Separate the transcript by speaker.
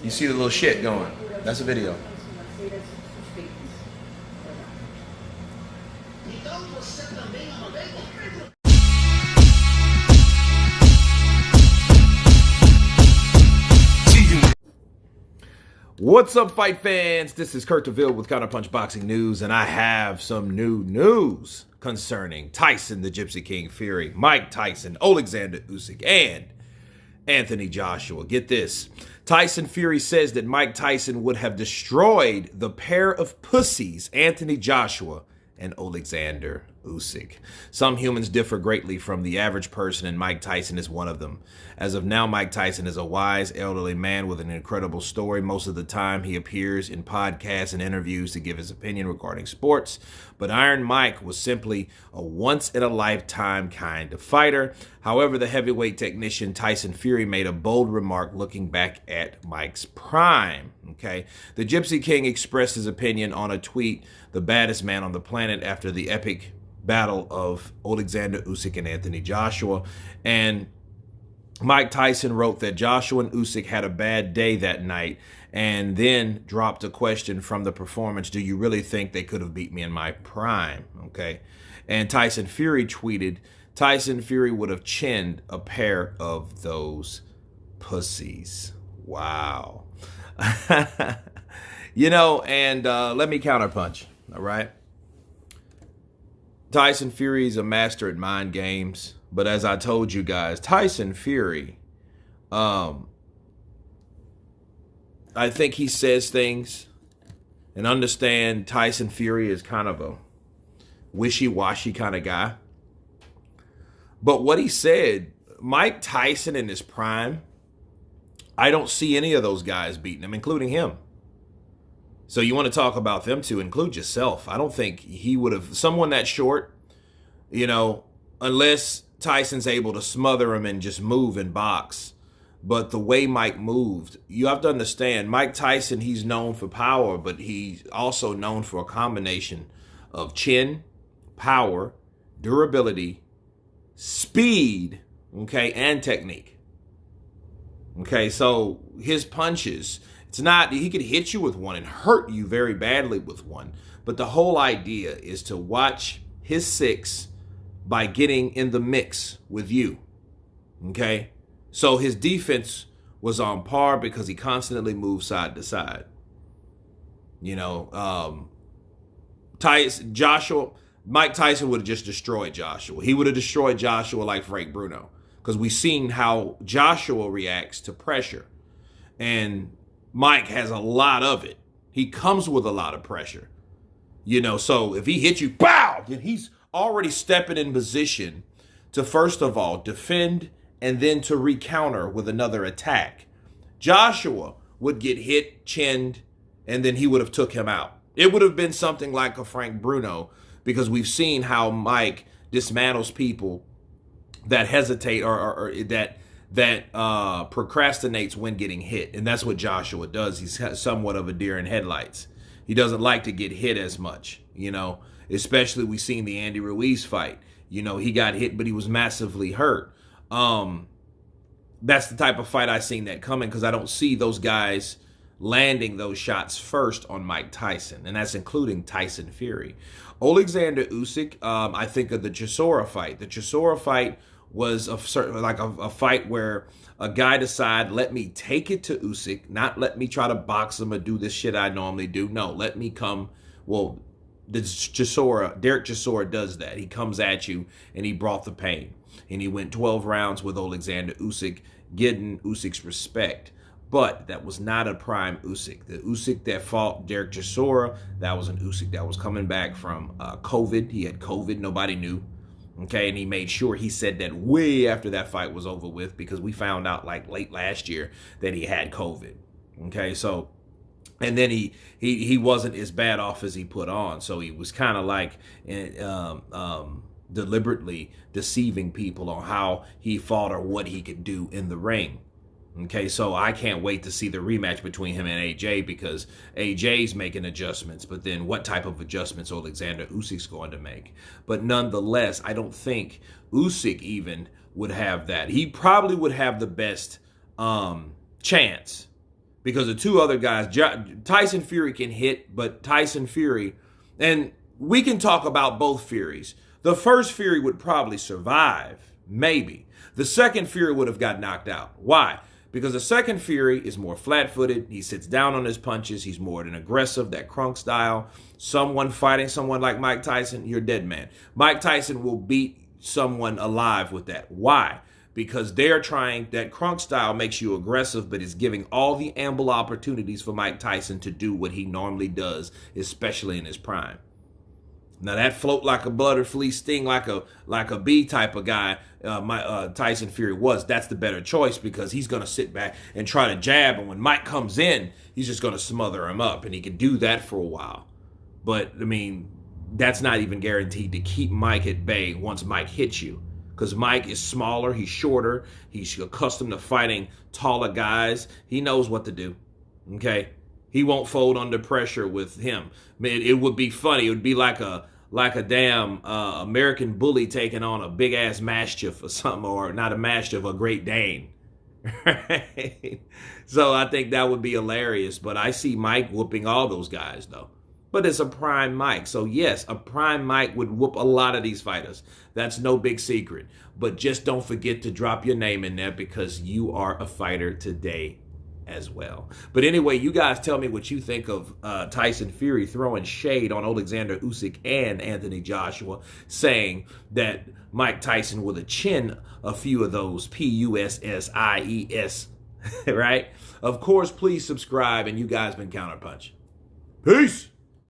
Speaker 1: You see the little shit going. That's a video. What's up, fight fans? This is Kurt DeVille with Counterpunch Boxing News, and I have some new news concerning Tyson, the Gypsy King Fury, Mike Tyson, Oleksandr Usyk, and Anthony Joshua. Get this. Tyson Fury says that Mike Tyson would have destroyed the pair of pussies, Anthony Joshua and Oleksandr Usyk. Some humans differ greatly from the average person, and Mike Tyson is one of them. As of now, Mike Tyson is a wise, elderly man with an incredible story. Most of the time, he appears in podcasts and interviews to give his opinion regarding sports. But Iron Mike was simply a once-in-a-lifetime kind of fighter. However, the heavyweight technician Tyson Fury made a bold remark looking back at Mike's prime. Okay, the Gypsy King expressed his opinion on a tweet, the baddest man on the planet, after the epic battle of Oleksandr Usyk and Anthony Joshua. And Mike Tyson wrote that Joshua and Usyk had a bad day that night, and then dropped a question from the performance: do you really think they could have beat me in my prime? Okay. And Tyson Fury tweeted, Tyson Fury would have chinned a pair of those pussies. Wow. And let me counterpunch. All right. Tyson Fury is a master at mind games. But as I told you guys, Tyson Fury, I think he says things, and understand Tyson Fury is kind of a wishy-washy kind of guy. But what he said, Mike Tyson in his prime, I don't see any of those guys beating him, including him. So you want to talk about them two, include yourself. I don't think he would have, someone that short, unless Tyson's able to smother him and just move and box. But the way Mike moved, you have to understand, Mike Tyson, he's known for power, but he's also known for a combination of chin, power, durability, speed, okay, and technique. Okay, so his punches, it's not, he could hit you with one and hurt you very badly with one. But the whole idea is to watch his six by getting in the mix with you. Okay? So his defense was on par because he constantly moved side to side. Mike Tyson would have just destroyed Joshua. He would have destroyed Joshua like Frank Bruno, because we've seen how Joshua reacts to pressure. And Mike has a lot of it. He comes with a lot of pressure. So if he hits you, pow, then he's already stepping in position to, first of all, defend and then to recounter with another attack. Joshua would get hit, chinned, and then he would have took him out. It would have been something like a Frank Bruno, because we've seen how Mike dismantles people that hesitate or that procrastinates when getting hit. And that's what Joshua does. He's somewhat of a deer in headlights. He doesn't like to get hit as much, especially we seen the Andy Ruiz fight. He got hit, but he was massively hurt. That's the type of fight I seen that coming, because I don't see those guys landing those shots first on Mike Tyson, and that's including Tyson Fury. Oleksandr Usyk, I think of the Chisora fight. The Chisora fight was a fight where a guy decided, let me take it to Usyk, not let me try to box him or do this shit I normally do. No, let me come. Well, Derek Chisora does that. He comes at you, and he brought the pain. And he went 12 rounds with Oleksandr Usyk, getting Usyk's respect. But that was not a prime Usyk. The Usyk that fought Derek Chisora, that was an Usyk that was coming back from COVID. He had COVID. Nobody knew. Okay, and he made sure he said that way after that fight was over with, because we found out like late last year that he had COVID. Okay, so, and then he wasn't as bad off as he put on. So he was kind of like deliberately deceiving people on how he fought or what he could do in the ring. Okay, so I can't wait to see the rematch between him and AJ, because AJ's making adjustments, but then what type of adjustments Oleksandr Usyk's going to make? But nonetheless, I don't think Usyk even would have that. He probably would have the best chance, because the two other guys, Tyson Fury can hit, but Tyson Fury, and we can talk about both Furies. The first Fury would probably survive, maybe. The second Fury would have got knocked out. Why? Because the second Fury is more flat-footed. He sits down on his punches. He's more an aggressive, that Crunk style. Someone fighting someone like Mike Tyson, you're dead man. Mike Tyson will beat someone alive with that. Why? Because they're trying, that Crunk style makes you aggressive, but is giving all the ample opportunities for Mike Tyson to do what he normally does, especially in his prime. Now that float like a butterfly, sting like a bee type of guy, Tyson Fury was. That's the better choice because he's going to sit back and try to jab, and when Mike comes in, he's just going to smother him up, and he can do that for a while. But, I mean, that's not even guaranteed to keep Mike at bay once Mike hits you, because Mike is smaller, he's shorter, he's accustomed to fighting taller guys. He knows what to do, okay? He won't fold under pressure with him. Man, it would be funny. It would be like a damn American bully taking on a big ass Mastiff or something, or not a Mastiff, a Great Dane. Right? So I think that would be hilarious. But I see Mike whooping all those guys though. But it's a prime Mike. So yes, a prime Mike would whoop a lot of these fighters. That's no big secret. But just don't forget to drop your name in there because you are a fighter today as well. But anyway, you guys tell me what you think of Tyson Fury throwing shade on Oleksandr Usyk and Anthony Joshua, saying that Mike Tyson would have chin a few of those P-U-S-S-I-E-S, right? Of course, please subscribe, and you guys been Counterpunch. Peace!